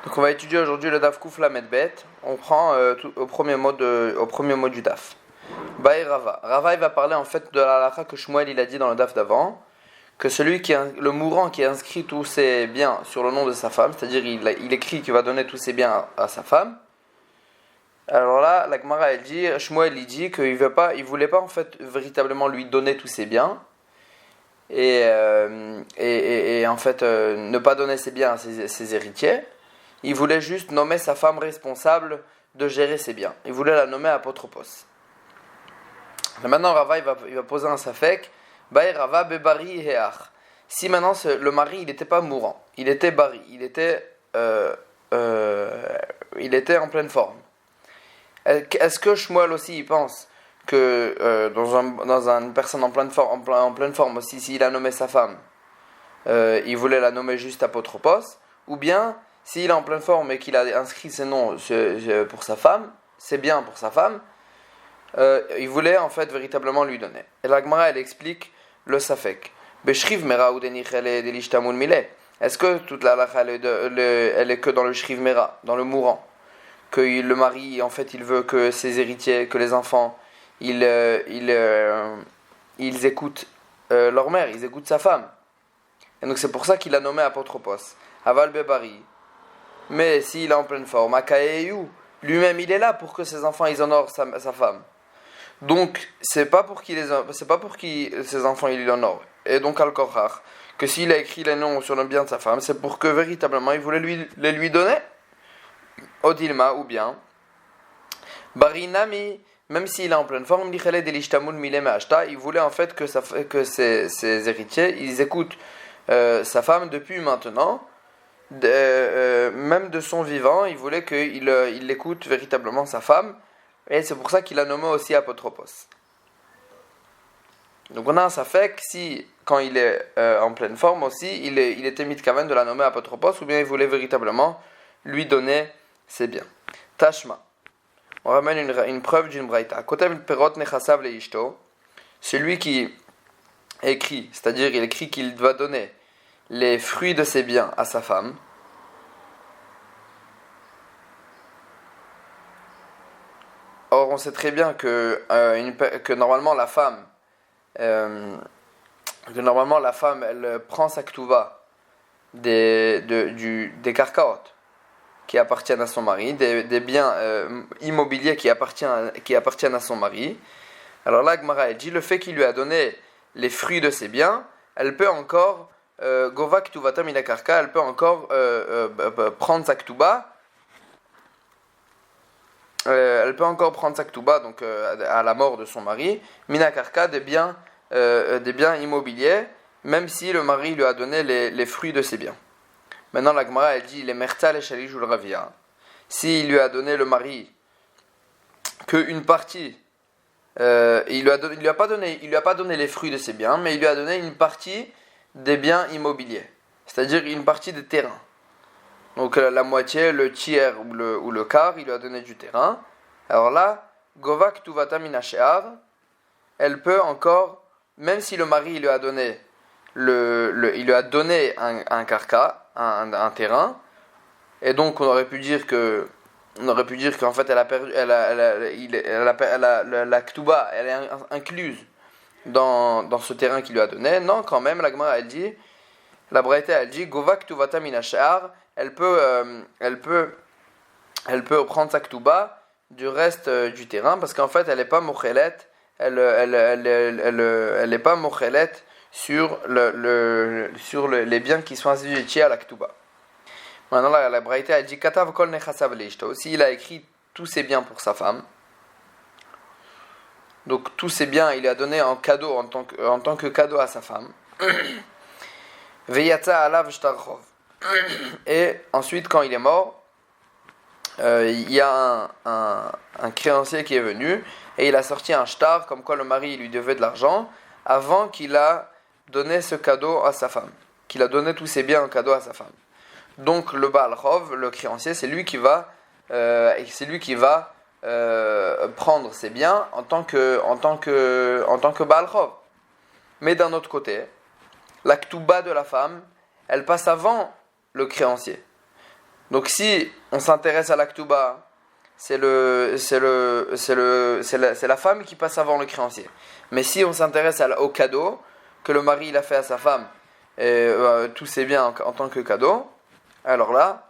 Donc on va étudier aujourd'hui le Daf Kuf Lamed Bet. On prend au premier mot du Daf. Baï Rava. Rava il va parler en fait de la halakha que Shmuel il a dit dans le Daf d'avant, que le mourant qui inscrit tous ses biens sur le nom de sa femme, c'est-à-dire il écrit qu'il va donner tous ses biens à sa femme. Alors là, la Gemara elle dit, Shmuel il dit qu'il voulait pas en fait véritablement lui donner tous ses biens et en fait ne pas donner ses biens à ses héritiers. Il voulait juste nommer sa femme responsable de gérer ses biens. Il voulait la nommer apotropos. Maintenant, Rava il va poser un safek. Baï Rava bebari heach. Si maintenant le mari il n'était pas mourant, il était bari, il était en pleine forme. Est-ce que Shmuel aussi il pense que dans une personne en pleine forme aussi, s'il a nommé sa femme, il voulait la nommer juste apotropos, ou bien s'il est en pleine forme et qu'il a inscrit ses noms pour sa femme, c'est bien pour sa femme, il voulait en fait véritablement lui donner. Et la Gemara elle explique le safek. Beshriv mera ou delishtamul mile. Est-ce que toute la halakha elle est que dans le shriv mera, dans le mourant, que le mari en fait il veut que ses héritiers, que les enfants, ils écoutent leur mère, ils écoutent sa femme. Et donc c'est pour ça qu'il a nommé apotropos. Aval bebari. Mais s'il est en pleine forme, Akaeyu, lui-même il est là pour que ses enfants ils honorent sa femme. Donc c'est pas pour qu'il ses enfants ils l'honorent. Et donc al-Korach, que s'il a écrit les noms sur le bien de sa femme, c'est pour que véritablement il voulait les lui donner. Odilma ou bien Barinami, même s'il est en pleine forme, il voulait en fait que ses héritiers ils écoutent sa femme depuis maintenant. Même de son vivant, il voulait qu'il écoute véritablement sa femme, et c'est pour ça qu'il a nommé aussi apotropos. Donc on a un safek si quand il est en pleine forme aussi, il était mitkaven de la nommer apotropos, ou bien il voulait véritablement lui donner ses biens. Tashma, on ramène une preuve d'une braïta. Kotev perot nechasav leishto, celui qui écrit, c'est-à-dire il écrit qu'il doit donner les fruits de ses biens à sa femme. Or, on sait très bien que normalement la femme, elle prend sa ktuva des karkaot qui appartiennent à son mari, des biens immobiliers qui appartiennent à son mari. Alors là, Gemara elle dit, le fait qu'il lui a donné les fruits de ses biens, elle peut encore Gova Ktuvata Minakarka, elle peut encore prendre sa Ktuba. Elle peut encore prendre sa Ktuba, donc à la mort de son mari, Minakarka, des biens immobiliers, même si le mari lui a donné les fruits de ses biens. Maintenant, la Gemara elle dit les Mertal et Shalish ou Ravia. S'il lui a donné le mari qu'une partie, il lui a pas donné les fruits de ses biens, mais il lui a donné une partie des biens immobiliers, c'est-à-dire une partie des terrains. Donc la moitié, le tiers ou le quart, il lui a donné du terrain. Alors là, Govak Tuvata Minashear, elle peut encore, même si le mari il lui a donné un karka, un terrain, et donc on aurait pu dire qu'en fait elle a perdu, la Ktuba, elle est incluse dans ce terrain qu'il lui a donné. Non, quand même, la Gemara elle dit, la Braïta elle dit, Govak Tuvata Minashar, elle peut prendre sa Ktuba du reste du terrain, parce qu'en fait elle n'est pas mochelet, elle n'est pas mochelet sur les biens qui sont assujettis à la Ktuba. Maintenant la Braïta elle dit, Katav kol nechasav leishto, s'il a écrit tous ses biens pour sa femme, donc tous ces biens, il a donné en cadeau, en tant que cadeau à sa femme. Veyatza alav shtarchov. Et ensuite, quand il est mort, il y a un créancier qui est venu et il a sorti un shtar, comme quoi le mari lui devait de l'argent, avant qu'il a donné ce cadeau à sa femme, qu'il a donné tous ses biens en cadeau à sa femme. Donc le Baal Chov, le créancier, c'est lui qui va prendre ses biens en tant que Baal Chov. Mais d'un autre côté, la Ktuba de la femme, elle passe avant le créancier. Donc si on s'intéresse à l'aktuba, c'est la femme qui passe avant le créancier. Mais si on s'intéresse au cadeau que le mari il a fait à sa femme, tous ses biens en tant que cadeau, alors là,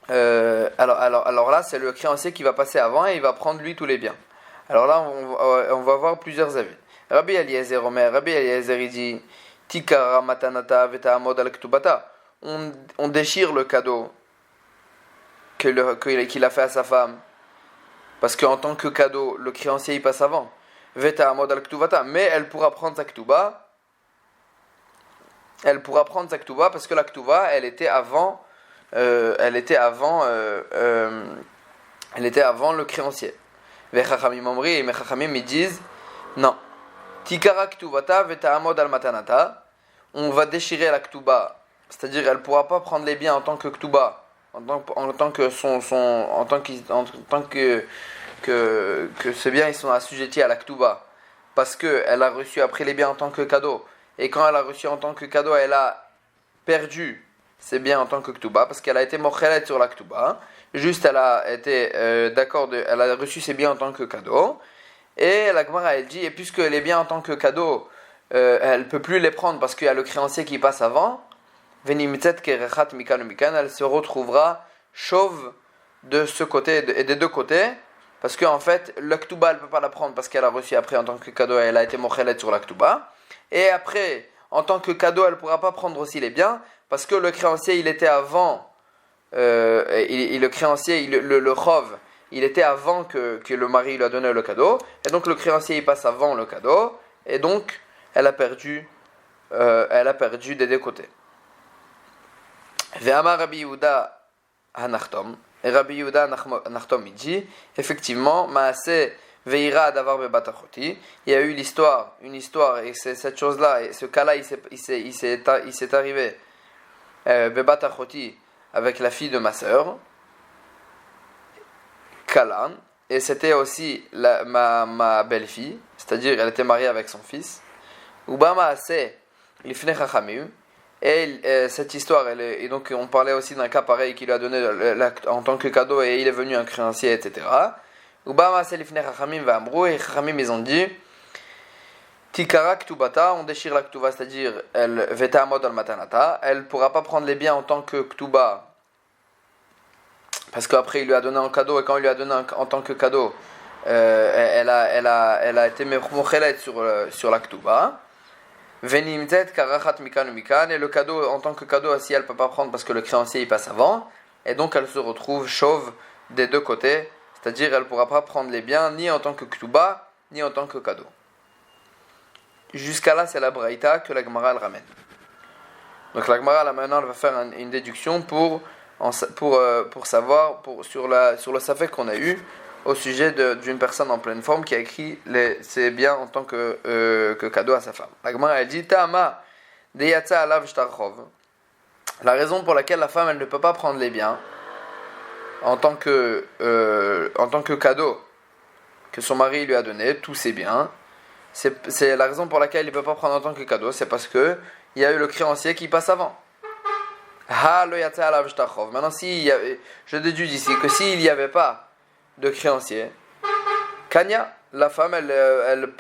c'est le créancier qui va passer avant et il va prendre lui tous les biens. Alors là, on va voir plusieurs avis. Rabbi Eliezer Omer, Rabbi Eliezer il dit Tikara matanata vetaamod al ktubata. On déchire le cadeau qu'il a fait à sa femme, parce qu'en tant que cadeau, le créancier il passe avant. Vetaamod al ktubata, mais elle pourra prendre sa ktuba. Elle pourra prendre sa ktuba parce que la ktuba, elle était avant le créancier. Vechachamim omri, et mes chachamim ils disent non. Tikara ktubata vetaamod al matanata. On va déchirer la ktuba, c'est-à-dire elle pourra pas prendre les biens en tant que ktuba, en tant que ces biens ils sont assujettis à la ktuba, parce que elle a reçu après les biens en tant que cadeau, et quand elle a reçu en tant que cadeau, elle a perdu ses biens en tant que ktuba, parce qu'elle a été mochelet sur la ktuba. Juste elle a été elle a reçu ses biens en tant que cadeau, et la Gemara elle dit, et puisque les biens en tant que cadeau elle peut plus les prendre parce qu'il y a le créancier qui passe avant, elle se retrouvera chauve de ce côté et des deux côtés, parce qu'en fait l'aktuba elle peut pas la prendre parce qu'elle a reçu après en tant que cadeau, elle a été mochelet sur l'aktuba, et après en tant que cadeau elle pourra pas prendre aussi les biens parce que le créancier il était avant le créancier le chov il était avant que le mari lui a donné le cadeau, et donc le créancier il passe avant le cadeau, et donc elle a perdu des deux côtés. Ve'amar Rabbi Yehuda hanachtom, et Rabbi Yehuda hanachtom il dit effectivement maaseh ve'ira davar bebat achoti, il y a eu une histoire, et c'est cette chose là, et ce cas là il s'est arrivé bebat achoti, avec la fille de ma sœur Kala, et c'était aussi ma belle-fille, c'est-à-dire elle était mariée avec son fils. Ubama c'est l'ifnei chachamim, et cette histoire, et donc on parlait aussi d'un cas pareil qu'il lui a donné en tant que cadeau, et il est venu un créancier, etc. Ubama c'est l'ifnei chachamim va'amrou, et chachamim ils ont dit Tikara ktubata, on déchire la ktuba, c'est-à-dire elle vetaamod al matanata, elle pourra pas prendre les biens en tant que ktuba, parce qu'après il lui a donné en cadeau, et quand il lui a donné en tant que cadeau, elle a été mochelet sur la ktuba. Venimtet karachat mikan mikan, et le cadeau en tant que cadeau aussi elle peut pas prendre parce que le créancier il passe avant, et donc elle se retrouve chauve des deux côtés, c'est-à-dire elle pourra pas prendre les biens ni en tant que ktuba ni en tant que cadeau. Jusqu'à là c'est la braïta que la Gemara elle ramène. Donc la Gemara là maintenant elle va faire une déduction pour savoir sur le safek qu'on a eu au sujet d'une personne en pleine forme qui a écrit ses biens en tant que cadeau à sa femme. La Gemara elle dit Ta'ama deyatsa alav shtarchov. La raison pour laquelle la femme elle ne peut pas prendre les biens en tant que cadeau que son mari lui a donné, tous ses biens, c'est la raison pour laquelle il ne peut pas prendre en tant que cadeau, c'est parce que il y a eu le créancier qui passe avant. Maintenant, je déduis d'ici que s'il n'y avait pas de créancier, Kanya, la femme, elle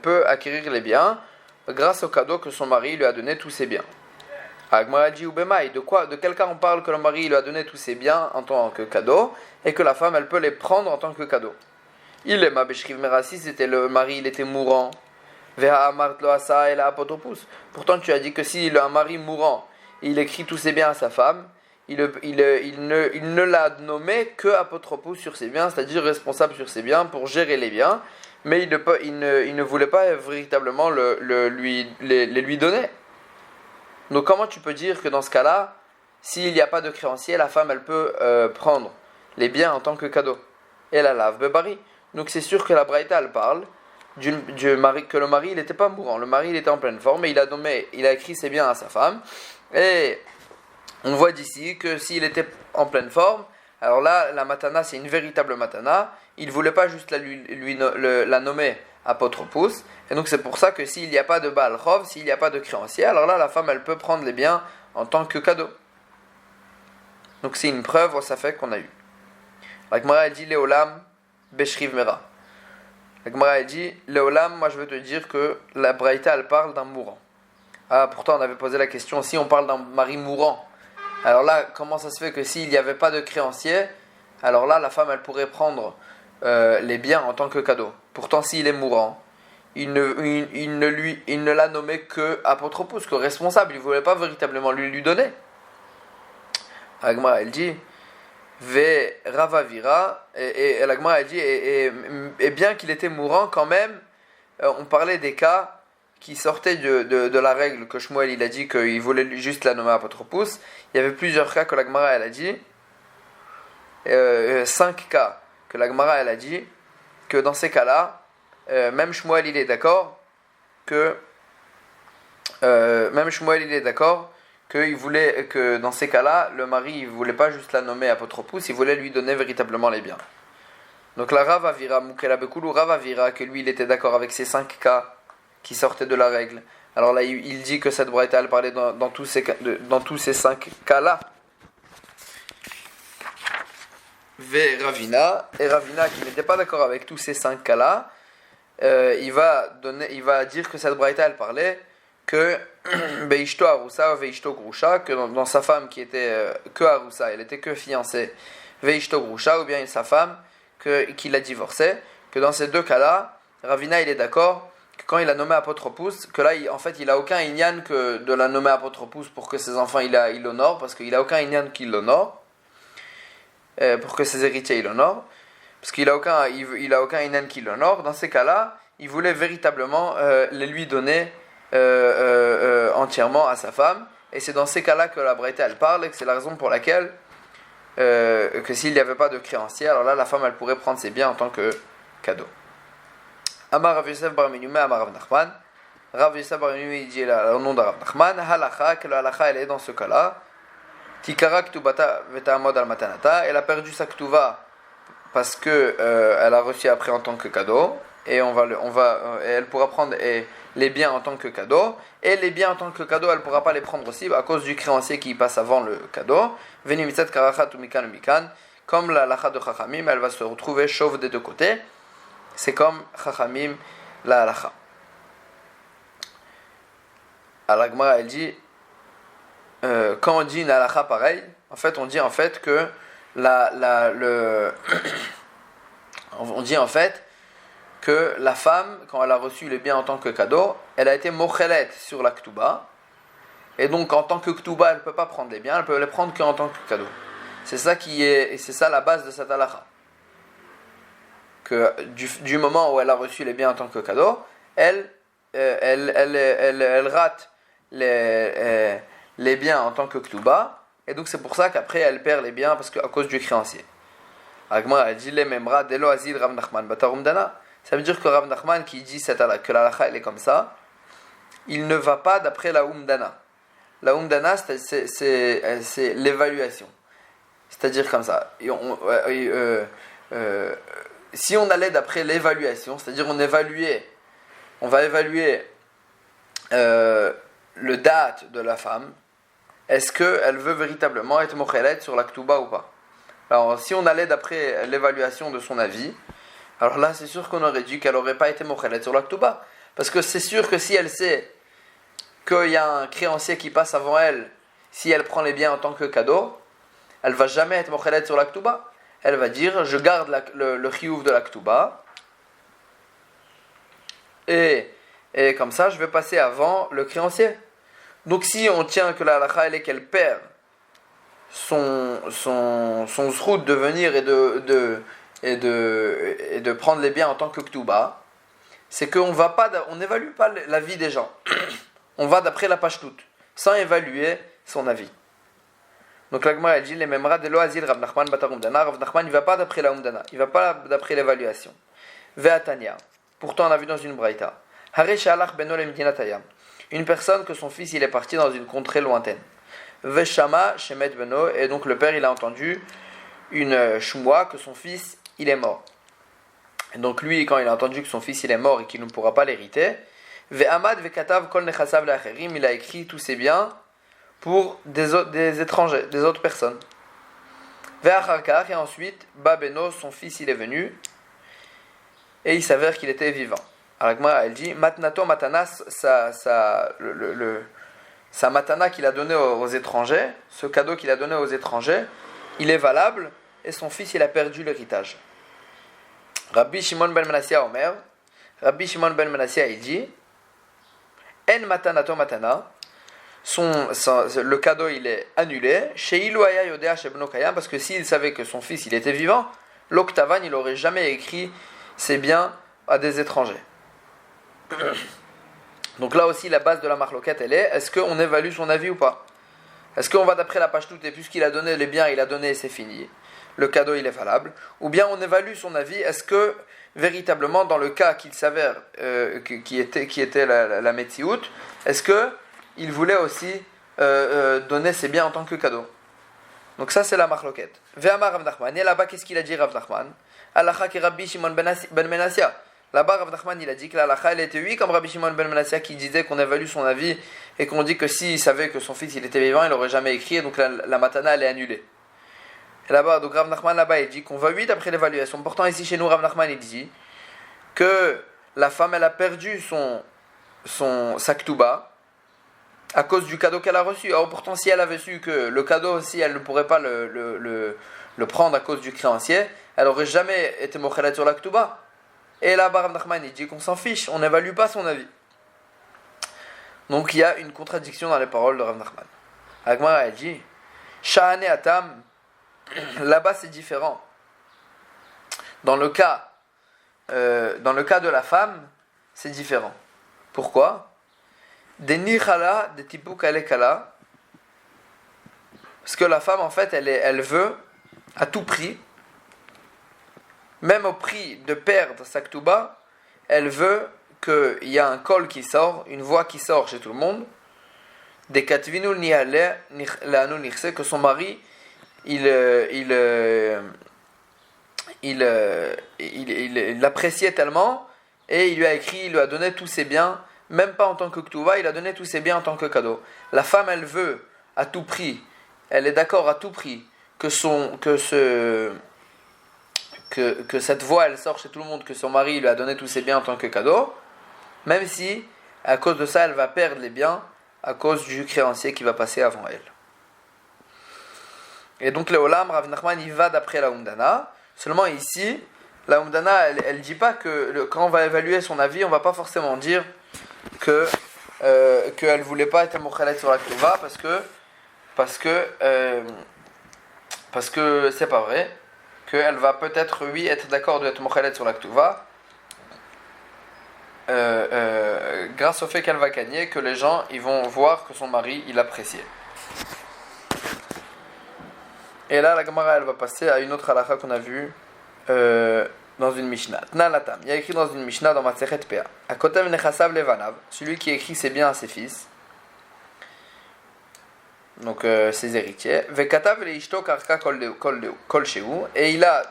peut acquérir les biens grâce au cadeau que son mari lui a donné tous ses biens. De quel cas on parle que le mari lui a donné tous ses biens en tant que cadeau et que la femme, elle peut les prendre en tant que cadeau? Il est ma beshriv merasi, c'était le mari, il était mourant. Pourtant, tu as dit que si un mari mourant, il écrit tous ses biens à sa femme, il ne l'a nommé que apotropos sur ses biens, c'est-à-dire responsable sur ses biens pour gérer les biens, mais il ne voulait pas véritablement les lui donner. Donc comment tu peux dire que dans ce cas-là, s'il n'y a pas de créancier, la femme elle peut prendre les biens en tant que cadeau et la lave bebari? Donc c'est sûr que la Braïta elle parle du mari, que le mari il n'était pas mourant, le mari il était en pleine forme et il a écrit ses biens à sa femme, et on voit d'ici que s'il était en pleine forme, alors là la matana c'est une véritable matana, il ne voulait pas juste la nommer apotropos, et donc c'est pour ça que s'il n'y a pas de Baal Chov, s'il n'y a pas de créancier, alors là la femme elle peut prendre les biens en tant que cadeau. Donc c'est une preuve, ça fait qu'on a eu. La Gemara elle dit Léolam Beshriv Mera. La Gemara elle dit Léolam, moi je veux te dire que la Braïta elle parle d'un mourant. Ah, pourtant on avait posé la question, si on parle d'un mari mourant, alors là comment ça se fait que s'il n'y avait pas de créancier, alors là la femme elle pourrait prendre les biens en tant que cadeau. Pourtant s'il est mourant, il ne l'a nommé que apotropos, que responsable, il ne voulait pas véritablement lui donner. La Gemara elle dit Ve Ravavira, et la Gemara elle dit et bien qu'il était mourant quand même, on parlait des cas qui sortaient de la règle que Shmuel il a dit qu'il voulait juste la nommer apotropos. Il y avait plusieurs cas que la Gemara elle a dit, 5 cas que la Gemara elle a dit que dans ces cas-là, même Shmuel il est d'accord que qu'il voulait que dans ces cas-là, le mari il voulait pas juste la nommer apotropos, il voulait lui donner véritablement les biens. Donc la Rav Avira Mukela Bekulu, Rav Avira que lui il était d'accord avec ces 5 cas qui sortaient de la règle. Alors là il dit que cette braïta elle parlait dans tous ces 5 cas-là. Ve Ravina, et Ravina qui n'était pas d'accord avec tous ces 5 cas-là, il va dire que cette braïta elle parlait que Beishto Arusa, Veishto Grusha, que dans sa femme qui était que Arusa, elle était que fiancée, Veishto Grusha, ou bien sa femme qui l'a divorcée, que dans ces deux cas-là, Ravina il est d'accord que quand il a nommé apotropos, que là il a aucun inyan que de la nommer apotropos pour que ses enfants il l'honore, parce qu'il a aucun inyan qui l'honore, pour que ses héritiers il l'honorent, parce qu'il a aucun inyan qui l'honore. Dans ces cas-là, il voulait véritablement les lui donner entièrement à sa femme, et c'est dans ces cas-là que la Braïta elle parle, et que c'est la raison pour laquelle que s'il n'y avait pas de créancier, alors là la femme elle pourrait prendre ses biens en tant que cadeau. Amar Rav Yosef bar Menume Amar Rav Nachman. Rav Yosef bar Menume il dit au nom de Rav Nachman, halacha, que la halacha elle est dans ce cas-là, tikara ktubata vetamod al matanata, elle a perdu sa ktuva parce que elle a reçu après en tant que cadeau, et elle pourra prendre les biens en tant que cadeau, et les biens en tant que cadeau elle ne pourra pas les prendre aussi à cause du créancier qui passe avant le cadeau. Veni mitzat karachat umikan umikan, comme la halacha de Chachamim elle va se retrouver chauve des deux côtés, c'est comme Chachamim la halacha. Alors la Gemara elle dit quand on dit une halacha pareil, en fait on dit en fait que on dit en fait que la femme, quand elle a reçu les biens en tant que cadeau, elle a été mochelet sur la ktuba, et donc en tant que ktuba elle ne peut pas prendre les biens, elle peut les prendre qu'en tant que cadeau. C'est ça la base de cette halacha, que du moment où elle a reçu les biens en tant que cadeau, elle rate les biens en tant que ktuba, et donc c'est pour ça qu'après elle perd les biens à cause du créancier. Agma elle dit les memra delo azid Rav Nachman batarum dana. Ça veut dire que Rav Nachman qui dit que la halacha elle est comme ça, il ne va pas d'après la umdana. La umdana c'est l'évaluation. C'est-à-dire comme ça. Si on allait d'après l'évaluation, c'est-à-dire on va évaluer le date de la femme, est-ce qu'elle veut véritablement être mochelet sur la ktuba ou pas? Alors si on allait d'après l'évaluation de son avis, alors là c'est sûr qu'on aurait dit qu'elle n'aurait pas été mochelet sur la ktuba, parce que c'est sûr que si elle sait qu'il y a un créancier qui passe avant elle, si elle prend les biens en tant que cadeau, elle va jamais être mochelet sur la ktuba. Elle va dire je garde le chiyuv de la ktuba, et comme ça je vais passer avant le créancier. Donc si on tient que la halacha elle est qu'elle perd son zrout de venir et de prendre les biens en tant que ktuba, c'est qu'on n'évalue pas la vie des gens. On va d'après la pashtout, sans évaluer son avis. Donc la Gemara elle dit les memra de lo azil Rav Nachman batarum dana. Rav Nachman il va pas d'après la umdana, il va pas d'après l'évaluation. Ve'atania. Pourtant on a vu dans une braïta. Hare shalach beno lemdinatayam. Une personne que son fils il est parti dans une contrée lointaine. Veshama shemet beno, et donc le père il a entendu une shmoua que son fils il est mort. Et donc lui quand il a entendu que son fils il est mort et qu'il ne pourra pas l'hériter, ve'amad ve'katav kol nechasav la'acherim, il a écrit tous ses biens pour des étrangers, des autres personnes. Ve'acharkar, et ensuite, Babeno, son fils, il est venu, et il s'avère qu'il était vivant. Alors, Gemara, elle dit, Matnato Matanas, sa matana qu'il a donné aux étrangers, ce cadeau qu'il a donné aux étrangers, il est valable, et son fils, il a perdu l'héritage. Rabbi Shimon ben Menassia Omer, Rabbi Shimon ben Menassia, il dit, En matanato matana, le cadeau il est annulé, parce que s'il savait que son fils il était vivant, l'octavan il aurait jamais écrit ses biens à des étrangers. Donc là aussi la base de la marloquette elle est, est-ce qu'on évalue son avis ou pas? Est-ce qu'on va d'après la pashtout et puisqu'il a donné les biens, il a donné et c'est fini, le cadeau il est valable, ou bien on évalue son avis, est-ce que véritablement dans le cas qu'il s'avère qui était la Metsiout, est-ce que il voulait aussi donner ses biens en tant que cadeau? Donc ça c'est la marloquette. Ve'amar Rav Nachman, et là-bas qu'est-ce qu'il a dit Rav Nachman? Alacha ki Rabbi Shimon ben Menassia. Là-bas Rav Nachman il a dit que l'alacha elle était oui comme Rabbi Shimon ben Menassia qui disait qu'on évalue son avis et qu'on dit que s'il savait que son fils il était vivant il n'aurait jamais écrit et donc la matana elle est annulée. Et là-bas donc Rav Nachman là-bas il dit qu'on va 8 après l'évaluation. Pourtant ici chez nous Rav Nachman il dit que la femme elle a perdu sa ketouba à cause du cadeau qu'elle a reçu. Or pourtant si elle avait su que le cadeau si elle ne pourrait pas le prendre à cause du créancier, elle n'aurait jamais été mochelet sur la ketouba. Et là Rav Nachman il dit qu'on s'en fiche, on n'évalue pas son avis. Donc il y a une contradiction dans les paroles de Rav Nachman. Agmara elle dit Shahane Atam, là-bas c'est différent. Dans le cas de la femme, c'est différent. Pourquoi? Des nirhala, des tipuk alekala. Parce que la femme, en fait, elle veut, à tout prix, même au prix de perdre sa ketouba, elle veut qu'il y a un col qui sort, une voix qui sort chez tout le monde. Des katvinul nihale, l'anu nirse, que son mari, il l'appréciait tellement, et il lui a écrit, il lui a donné tous ses biens, même pas en tant que ketouba, il a donné tous ses biens en tant que cadeau. La femme, elle veut à tout prix, elle est d'accord à tout prix que cette voix elle sort chez tout le monde, que son mari lui a donné tous ses biens en tant que cadeau, même si à cause de ça elle va perdre les biens à cause du créancier qui va passer avant elle. Et donc le Olam, Rav Nachman il va d'après la Umdana. Seulement ici la Umdana elle dit pas que quand on va évaluer son avis, on va pas forcément dire qu'elle voulait pas être mochalet sur la ketouba parce que c'est pas vrai, qu'elle va peut-être oui être d'accord d'être mochalet sur la ketouba grâce au fait qu'elle va gagner, que les gens ils vont voir que son mari il appréciait. Et là la Gemara elle va passer à une autre halakha qu'on a vue dans une Mishnah. Tnalatam. Il y a écrit dans une Mishnah dans Masechet Pea. Akotev nechasav levanav. Celui qui écrit ses biens à ses fils. Donc ses héritiers. Vekatav leishto karka kol sheu. Et il a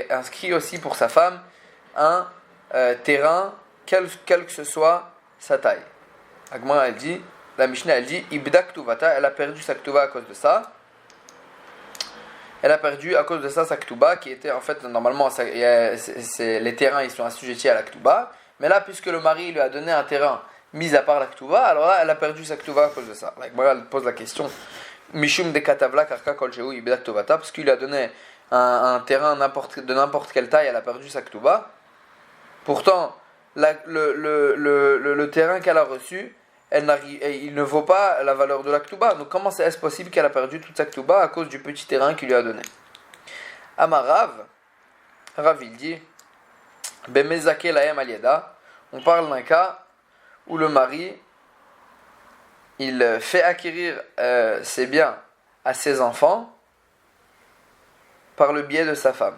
inscrit aussi pour sa femme un terrain, quelle que ce soit sa taille. Agma elle dit, la Mishnah elle dit, ibda ktuvata. Elle a perdu sa ktuva à cause de ça. Elle a perdu à cause de ça sa ketouba qui était en fait normalement les terrains ils sont assujettis à la ketouba, mais là puisque le mari lui a donné un terrain mis à part la ketouba, alors là elle a perdu sa ketouba à cause de ça. Elle pose la question Mishum de katavla karka kol sheu ibda ktuvata, parce qu'il lui a donné un terrain de n'importe quelle taille, elle a perdu sa ketouba. Pourtant le terrain qu'elle a reçu il ne vaut pas la valeur de la ketouba. Donc comment est-ce possible qu'elle a perdu toute sa ketouba à cause du petit terrain qu'il lui a donné? Amarav, Rav il dit, Bemezake laem aliada, on parle d'un cas où le mari il fait acquérir ses biens à ses enfants par le biais de sa femme.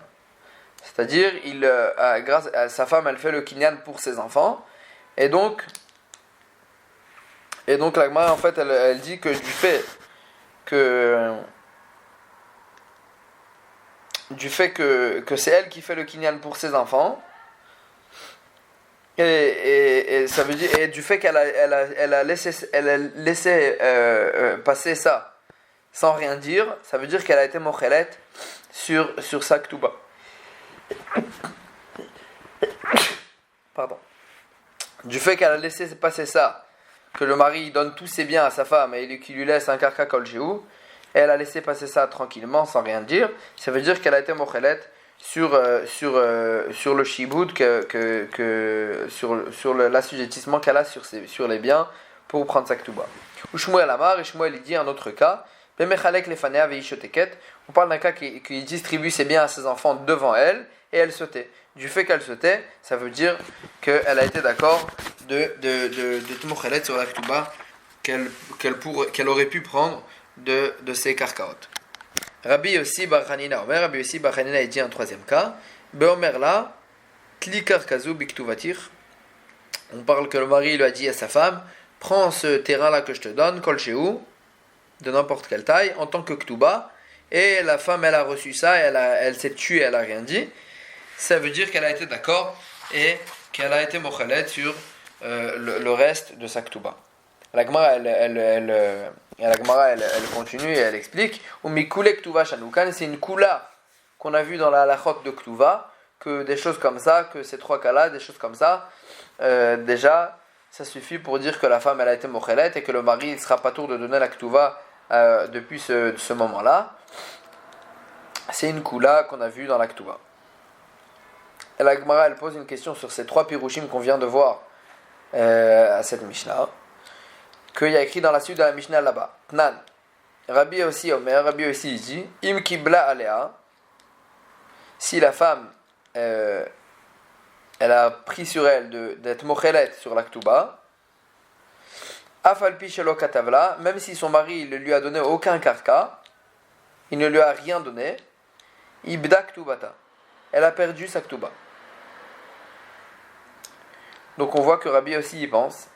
C'est-à-dire, grâce à sa femme, elle fait le kinyan pour ses enfants, et donc la Gemara en fait elle dit que du fait que c'est elle qui fait le kinyan pour ses enfants, et ça veut dire, et du fait qu'elle a laissé passer ça sans rien dire, ça veut dire qu'elle a été mochelet sur sa ktuba. Pardon. Du fait qu'elle a laissé passer ça, que le mari donne tous ses biens à sa femme et qu'il lui laisse un karka kol shehu, elle a laissé passer ça tranquillement sans rien dire, ça veut dire qu'elle a été mochelet sur le shiboud, sur l'assujettissement qu'elle a sur les biens pour prendre sa ktuba. Ou Shmuel Amar, et Shmuel il dit un autre cas, on parle d'un cas qui distribue ses biens à ses enfants devant elle et elle se tait. Du fait qu'elle se tait, ça veut dire qu'elle a été d'accord de mochelet sur la ktuba qu'elle aurait pu prendre de ses karkaot. Rabbi Yossi Bar Hanina Omer, Rabbi Yossi Bar Hanina il dit un troisième cas, Beomer la, Tli karkazu biktuvatir. On parle que le mari lui a dit à sa femme, prends ce terrain-là que je te donne, kol shehu, de n'importe quelle taille, en tant que ktuba, et la femme elle a reçu ça, elle s'est tuée, elle a rien dit. Ça veut dire qu'elle a été d'accord et qu'elle a été mochelet sur le reste de sa ktuba. La Gemara elle continue et elle explique Umikule ktuva shanukan, c'est une kula qu'on a vu dans la halachot de ktuva, que des choses comme ça, que ces trois cas-là, des choses comme ça, déjà ça suffit pour dire que la femme elle a été mochelet et que le mari il sera pas tour de donner la ktuva depuis ce moment-là. C'est une kula qu'on a vu dans la ktuva. Et la Gemara elle pose une question sur ces trois pirushim qu'on vient de voir à cette Mishnah, qu'il y a écrit dans la suite de la Mishnah là-bas. Tnan, Rabbi aussi Omer, Rabbi aussi dit, Im kibla alea, si la femme elle a pris sur elle d'être mochelet sur la ktuba, afalpi shelo katavla, même si son mari ne lui a donné aucun karka, il ne lui a rien donné, ibda ktubata, elle a perdu sa ktuba. Donc on voit que Rabbi aussi y pense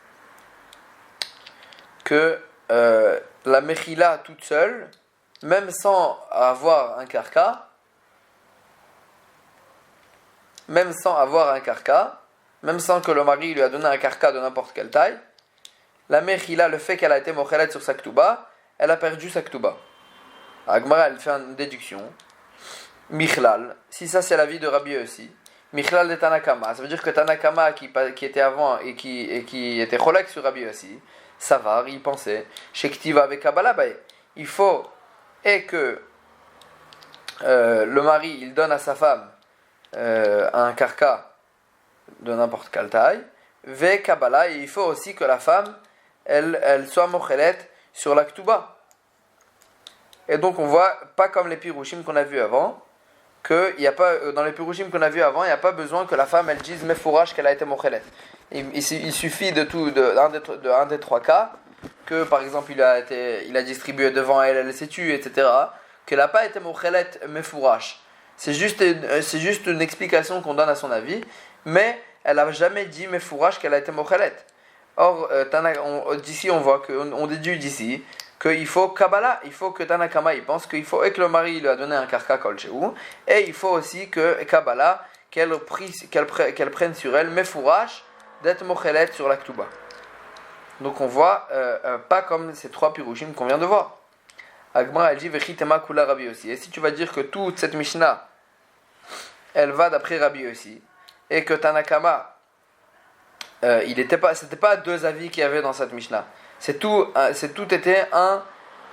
que la mechila toute seule, même sans avoir un karka, même sans que le mari lui a donné un karka de n'importe quelle taille, la mechila, le fait qu'elle a été mochelet sur sa ktuba, elle a perdu sa ktuba. Agmara elle fait une déduction. Michlal, si ça c'est l'avis de Rabbi aussi. Michlal de Tanakama, ça veut dire que Tanakama qui était avant et qui était cholek sur Rabbi aussi, Savar, il pensait, chez Ktiva avec Kabbalah, il faut que le mari il donne à sa femme un karka de n'importe quelle taille, ve Kabbalah, et il faut aussi que la femme elle soit mochelet sur la ktuba. Et donc on voit, pas comme les pirushim qu'on a vu avant, que y a pas, dans les pirushim qu'on a vu avant, il n'y a pas besoin que la femme elle dise mefourash qu'elle a été mochelet. Il suffit d'un des trois cas, que par exemple il a distribué devant elle, elle s'est tue, etc., qu'elle n'a pas été mochelet mefourash. C'est juste une explication qu'on donne à son avis, mais elle n'a jamais dit mefourash qu'elle a été mochelet. Or, d'ici on voit on déduit d'ici qu'il faut Kabbalah, il faut que Tanakama il pense qu'il faut et que le mari lui a donné un karka kol shehu, et il faut aussi que Kabbalah qu'elle prenne sur elle mefourash d'être mochelet sur la ktuba. Donc on voit pas comme ces trois pirushim qu'on vient de voir. Agmara elle dit vechitema kula Rabbi aussi. Et si tu vas dire que toute cette Mishnah elle va d'après Rabbi aussi et que Tanakama c'était pas deux avis qu'il y avait dans cette Mishnah. Tout était un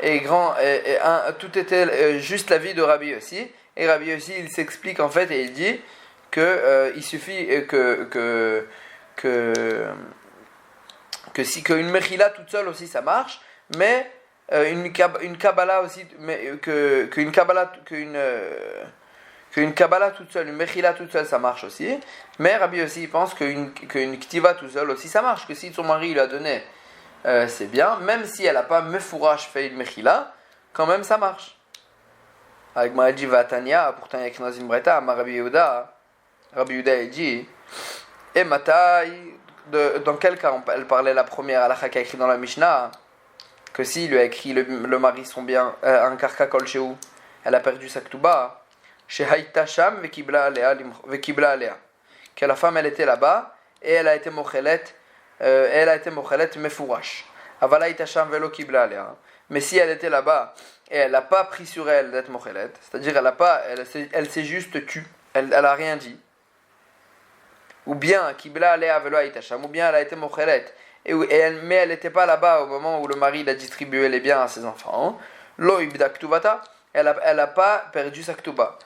et grand et tout était juste l'avis de Rabbi aussi. Et Rabbi aussi il s'explique en fait et il dit que il suffit qu'une mechila toute seule aussi ça marche, mais une kabbalah aussi, mais qu'une kabbalah toute seule, une mechila toute seule ça marche aussi. Mais Rabbi aussi il pense qu'une ktiva toute seule aussi ça marche, que si son mari lui a donné c'est bien, même si elle n'a pas mefourash fait une mechila, quand même ça marche. Avec Maïdji Vatania, pourtant il y a écrit dans une breta, Rabbi Yehuda il dit, et Matai, dans quel cas elle parlait la première halakha qui a écrit dans la Mishnah, que s'il lui a écrit le mari son bien, un karka kol shehu, elle a perdu sa ktuba, chez Haïta Sham vekibla alea, que la femme elle était là-bas et elle a été mochelet mefourash. Avala Haïta Sham velo kibla alea. Mais si elle était là-bas et elle n'a pas pris sur elle d'être mochelet, c'est-à-dire elle s'est juste tue, elle n'a rien dit, ou bien kibla alea velo haitasham, ou bien elle a été mochelet, mais elle n'était pas là-bas au moment où le mari il a distribué les biens à ses enfants, lo ibda ktuvata, elle a pas perdu sa ktuba.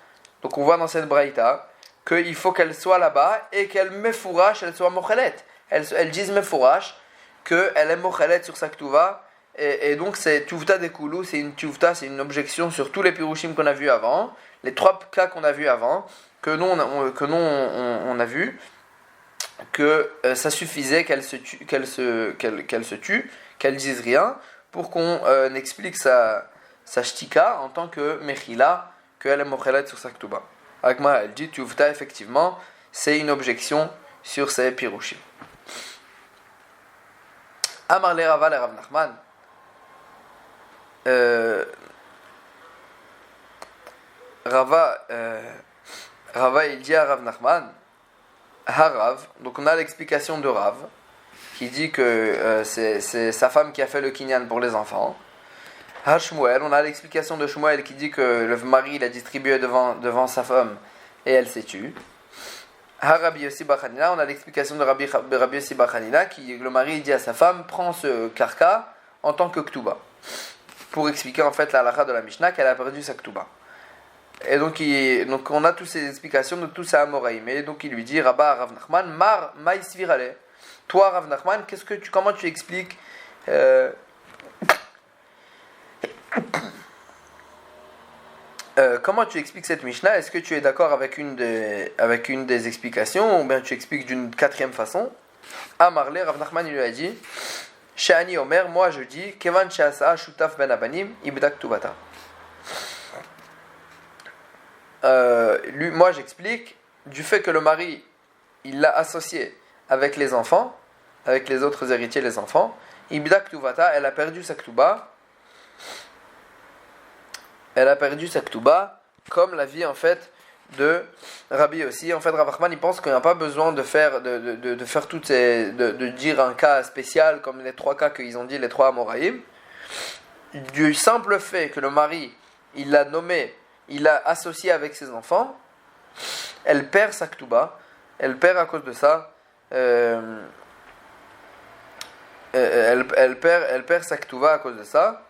Donc on voit dans cette braïta qu'il faut qu'elle soit là-bas et qu'elle mefourash, elle soit mochelet. Elle dise mefourash qu'elle est mochelet sur sa ktuva. Et donc c'est tuvta de koulou, c'est une objection sur tous les pirushim qu'on a vu avant, les 3 cas qu'on a vu avant, que nous on a vu, que ça suffisait qu'elle se tue, qu'elle dise rien, pour qu'on explique sa shtika en tant que mechila, qu'elle est mochelet sur sa ktuba. Agma elle dit tuvta, effectivement, c'est une objection sur ces pirushim. Amar le Rava le Rav Nachman. Rava il dit à Rav Nachman, Harav, donc on a l'explication de Rav qui dit que c'est sa femme qui a fait le kinyan pour les enfants. Shmuel, on a l'explication de Shmuel qui dit que le mari l'a distribué devant sa femme et elle s'est tue. Rabbi Yossi bar Hanina, on a l'explication de Rabbi Yossi bar Hanina qui le mari dit à sa femme prends ce karka en tant que ktuba, pour expliquer en fait la halakha de la Mishnah qu'elle a perdu sa ktuba. Et donc on a toutes ces explications de tous ces amoraïm. Et donc il lui dit Rabba Rav Nachman mar maïsvirale. Toi Rav Nachman, comment tu expliques comment tu expliques cette Mishnah? Est-ce que tu es d'accord avec une des explications, ou bien tu expliques d'une 4e façon? Amarle, Rav Nachman il lui a dit Shani Omer, moi je dis Kevan Shasa Shutaf Ben Abanim Ibdak Tuvata. Moi j'explique du fait que le mari il l'a associé avec les enfants, avec les autres héritiers, les enfants. Ibdak Tuvata, elle a perdu sa ktuba. Elle a perdu sa ktuba, comme la vie en fait de Rabbi aussi. En fait, Rav Nachman il pense qu'il n'y a pas besoin de faire toutes ces, de dire un cas spécial comme les 3 cas qu'ils ont dit, les 3 Amoraïm. Du simple fait que le mari il l'a nommé, il l'a associé avec ses enfants, elle perd sa ktuba, elle perd à cause de ça. Elle perd sa ktuba à cause de ça.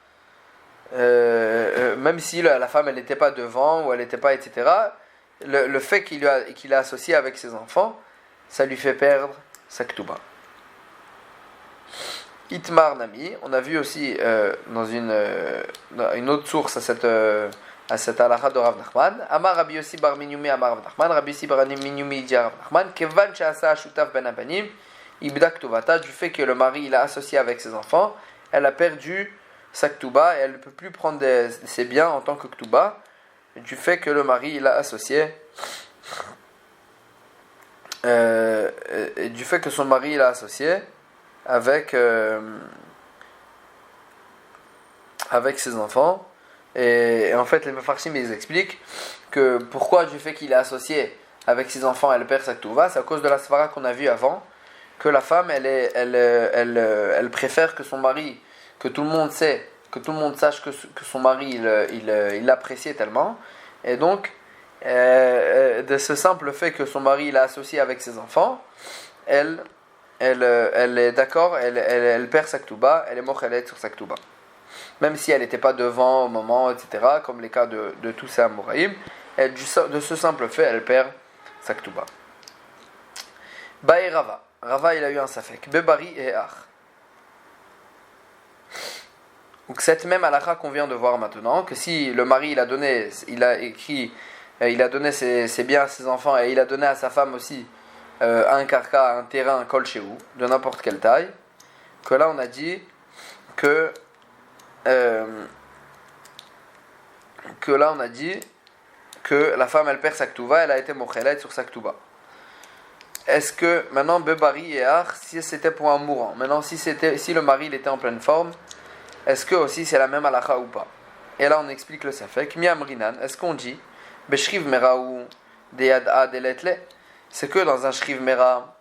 Même si la femme elle n'était pas devant ou elle n'était pas, etc., le fait qu'il a associé avec ses enfants, ça lui fait perdre sa ktuba. Itmar Nami, on a vu aussi dans une autre source à cette halakha de Rav Nachman, Amar Rabbi Yossi bar Minumi Amar Rav Nachman, Rabbi Yossi bar Minumi dit Rav Nachman, Kevan Shasa Shutaf Ben Abanim Ibdak Tuvata, du fait que le mari il a associé avec ses enfants, elle a perdu sa ktuba et elle ne peut plus prendre ses biens en tant que ktuba, du fait que le mari il a associé, du fait que son mari il a associé avec ses enfants. Et en fait les Mefarshim ils expliquent que pourquoi du fait qu'il est associé avec ses enfants elle perd sa ktuba, c'est à cause de la svara qu'on a vue avant, que la femme elle préfère que son mari, que tout le monde sache que son mari il l'appréciait tellement, et donc de ce simple fait que son mari il a associé avec ses enfants, elle est d'accord, elle perd sa ktuba, elle est mochelet sur sa ktuba, même si elle n'était pas devant au moment, etc., comme les cas de tous ces amoraïm, de ce simple fait elle perd sa ktuba. Bae Rava il a eu un safek, Bebari et Ach. Donc cette même halakha qu'on vient de voir maintenant, que si le mari il a donné ses biens à ses enfants et il a donné à sa femme aussi un karka, un terrain, un kol shehu, de n'importe quelle taille, que là on a dit que la femme elle perd sa ktuba, elle a été mochelet sur sa ktuba. Est-ce que maintenant Bebari et Ach, si c'était pour un mourant, maintenant si le mari il était en pleine forme, est-ce que aussi c'est la même halakha ou pas? Et là on explique le safek. Miamrinan, est-ce qu'on dit Beshriv mera ou deyad'a deletle? C'est que dans un shriv mera,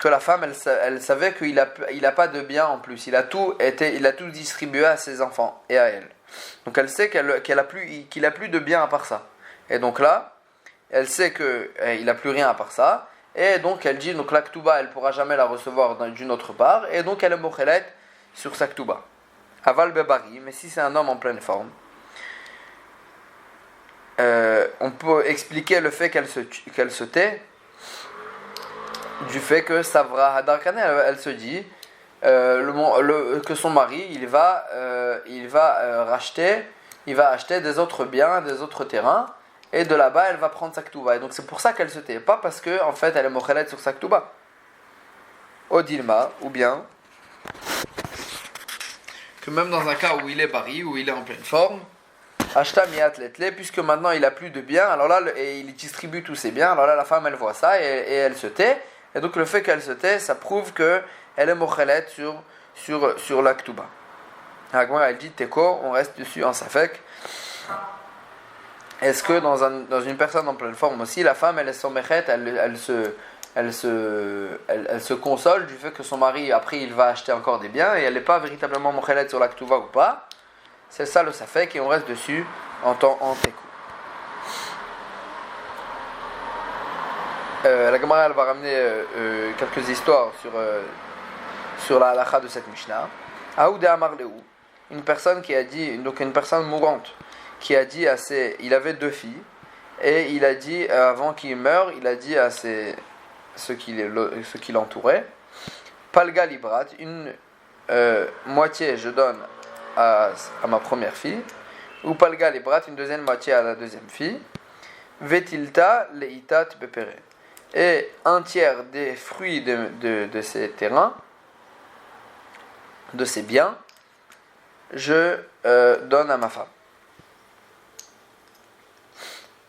que la femme, elle savait qu'il a pas de bien en plus. Il a tout distribué à ses enfants et à elle. Donc elle sait qu'il a plus de bien à part ça. Et donc là, elle sait qu'il n'a plus rien à part ça. Et donc elle dit, donc la Ktuba, elle ne pourra jamais la recevoir d'une autre part. Et donc elle est mochelet sur sa Ktuba. Aval bebari, mais si c'est un homme en pleine forme, on peut expliquer le fait qu'elle se tait du fait que Savra Hadarkane, elle se dit que son mari il va acheter des autres biens, des autres terrains, et de là-bas elle va prendre sa Ktuba. Et donc c'est pour ça qu'elle se tait, pas parce que en fait elle est mochelet sur sa Ktuba. Odilma, ou bien que même dans un cas où il est bari, où il est en pleine forme, Ashta miat letle, puisque maintenant il a plus de biens, alors là, et il distribue tous ses biens, alors là la femme elle voit ça et elle se tait, et donc le fait qu'elle se tait, ça prouve qu'elle est mochelet sur la Ktuba. Agma elle dit Teko, on reste dessus en Safek. Est-ce que dans une personne en pleine forme aussi, la femme elle est somechet, elle se console du fait que son mari après il va acheter encore des biens et elle n'est pas véritablement mochelet sur la Ktuba ou pas? C'est ça le Safek et on reste dessus en Teko. La Gemara elle va ramener quelques histoires sur la halakha de cette Mishnah. Aoudé Amarleou, une personne qui a dit, donc une personne mourante, qui a dit il avait 2 filles, et il a dit, avant qu'il meure, il a dit à ceux qui l'entouraient, Palga Librat, une moitié je donne à ma première fille, ou Palga Librat, une deuxième moitié à la deuxième fille, Vetilta Leitat Bepere. Et un tiers des fruits de ces terrains, de ces biens, je donne à ma femme.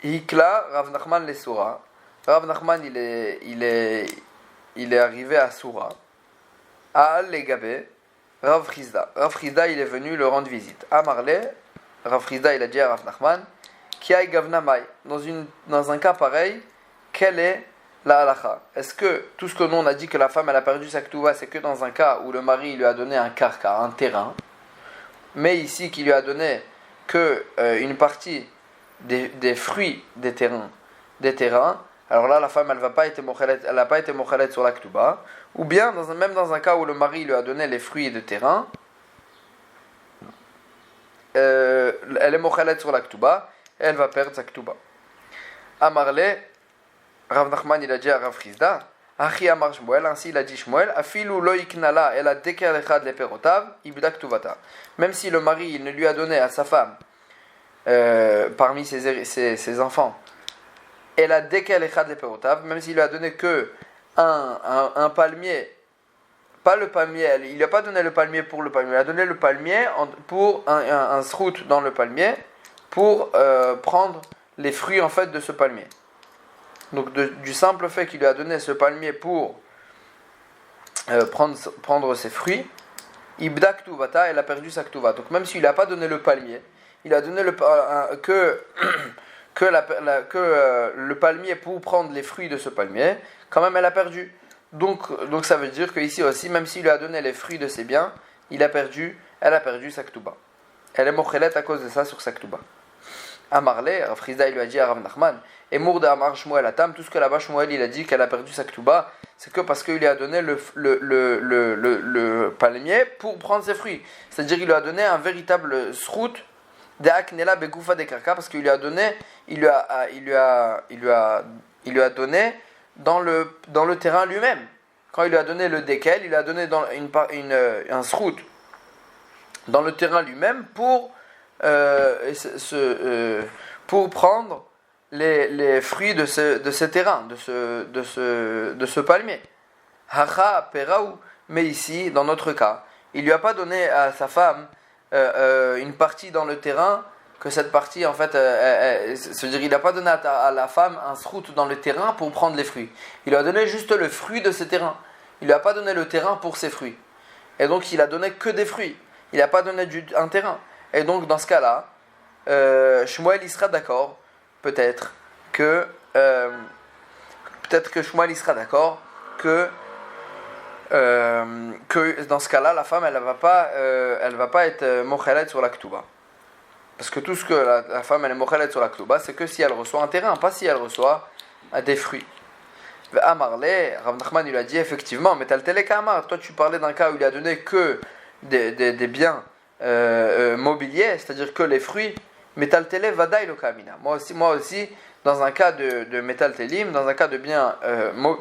Hikla Rav Nachman le Soura. Rav Nachman il est arrivé à Soura. Aal Legabe Rav Chizda. Rav Chizda il est venu le rendre visite. Amarle Rav Chizda il a dit à Rav Nachman Kiai Gavna Mai. Dans un cas pareil, quelle est la halakha? Est-ce que tout ce que nous on a dit que la femme elle a perdu sa Ktuba, c'est que dans un cas où le mari lui a donné un karka, un terrain, mais ici qui lui a donné que une partie des fruits des terrains, alors là la femme elle n'a pas été mochelet sur la Ktuba, ou bien même dans un cas où le mari lui a donné les fruits de terrain, elle est mochelet sur la Ktuba, et elle va perdre sa Ktuba. Amarle Rav Nachman il a dit à Rav Chizda, Achi Amar Shmuel, ainsi il a dit Shmuel, Afilu lo iknala el adeker echad leperotav, ibda ktuvata. Même si le mari il ne lui a donné à sa femme, parmi ses enfants, el adeker echad leperotav, même s'il lui a donné que un palmier, pas le palmier, il lui a pas donné le palmier pour le palmier, il a donné le palmier pour un srout dans le palmier, pour prendre les fruits en fait de ce palmier. Donc du simple fait qu'il lui a donné ce palmier pour prendre ses fruits, Ibda Ktuvata, elle a perdu sa Ktuva. Donc même s'il n'a pas donné le palmier, il a donné que le palmier pour prendre les fruits de ce palmier, quand même elle a perdu. Donc ça veut dire qu'ici aussi, même s'il lui a donné les fruits de ses biens, elle a perdu sa Ktuba. Elle est mochelet à cause de ça sur sa Ktuba. Amarle, Rav Chizda il lui a dit à Rav Nachman, et Mourde Amar Shmuel Atam, tout ce que là-bas Shmuel il a dit qu'elle a perdu sa Ktuba, c'est que parce qu'il lui a donné le palmier pour prendre ses fruits. C'est-à-dire qu'il lui a donné un véritable srout de Aknela Begoufa de Karka, parce qu'il lui a donné, il lui a donné dans le terrain lui-même. Quand il lui a donné le dekel, il lui a donné un srout dans le terrain lui-même pour prendre les fruits de ce terrain, de ce palmier. Hacha peraou, mais ici, dans notre cas, il lui a pas donné à sa femme une partie dans le terrain, que cette partie, en fait, c'est-à-dire il n'a pas donné à la femme un srout dans le terrain pour prendre les fruits. Il lui a donné juste le fruit de ce terrain. Il lui a pas donné le terrain pour ses fruits. Et donc, il a donné que des fruits. Il n'a pas donné un terrain. Et donc, dans ce cas-là, Shmuel, il sera d'accord, peut-être que Shmuel, il sera d'accord que que dans ce cas-là, la femme, elle va pas être mochelet sur la ketouba. Parce que tout ce que la femme, elle est mochelet sur la ketouba, c'est que si elle reçoit un terrain, pas si elle reçoit des fruits. Amarle, Rav Nachman il a dit effectivement, mais tel Amar, toi tu parlais d'un cas où il a donné que des biens mobiliers, c'est-à-dire que les fruits, Metal Tele Vadaï lo Kamina. Moi aussi, dans un cas de Metal Telim, dans un cas de biens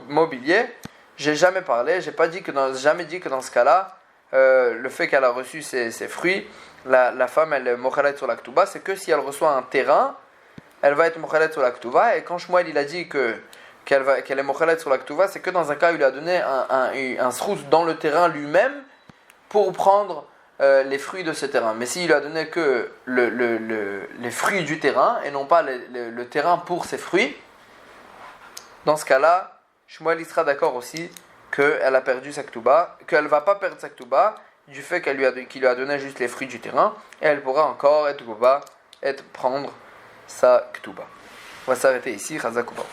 mobiliers, j'ai jamais dit que dans ce cas-là, le fait qu'elle a reçu ces fruits, la femme elle est mochalet sur la ketouba, c'est que si elle reçoit un terrain, elle va être mochalet sur la ketouba, et quand Shmuel il a dit qu'elle est mochalet sur la ketouba, c'est que dans un cas où il a donné un srout dans le terrain lui-même pour prendre les fruits de ce terrain. Mais s'il a donné que les fruits du terrain et non pas le terrain pour ses fruits, dans ce cas-là, Shmuel il sera d'accord aussi qu'elle a perdu sa ketouba, qu'elle ne va pas perdre sa ketouba du fait qu'il lui a donné juste les fruits du terrain, et elle pourra encore prendre sa ketouba. On va s'arrêter ici, Chazakouba.